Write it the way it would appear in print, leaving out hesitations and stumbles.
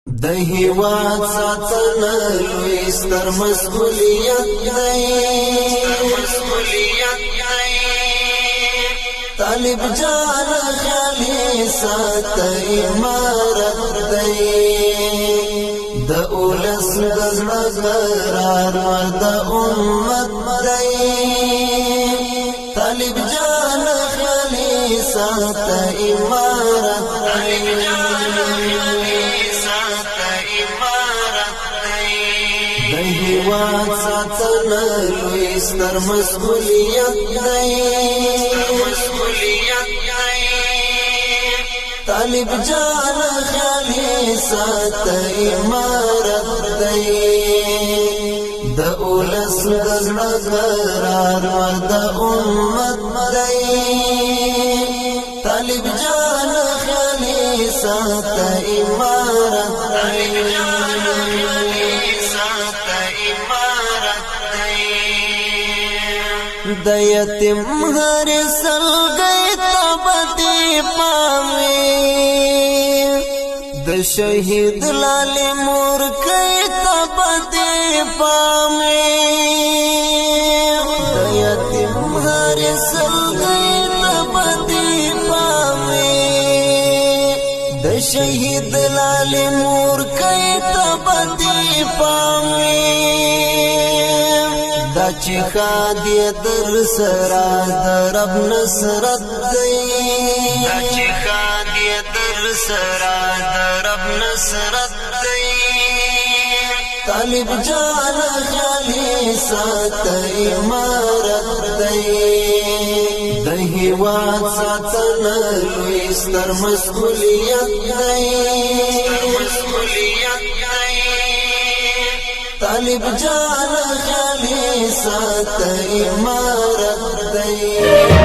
د هیواد ساتنه لوی ستر مسؤلیت دی طالب جان خیالي سات امارت دی د اولس د قرار د امت دی طالب جان خیالي سات امارت دی هیواد ساتنه لوی ستر مسؤلیت دی طالب جان خیالي سات امارت دی د اولس د قرار د امت دی طالب جان خیالي سات امارت دی د یتیم هر سلګي تبدي پامي د شهید لال مور کې تبدي پامي د یتیم هر سلګي تبدي پامي د شهید لال مور کې تبدي پامي دا چې خادي در سرا د رب نصرت دی دا چې خادي در سرا د رب نصرت دی طالب جان خیالي سات امارت دی د هیواد ساتنه لوی ستر مسؤلیت دی طالب جان خیالي سات امارت دی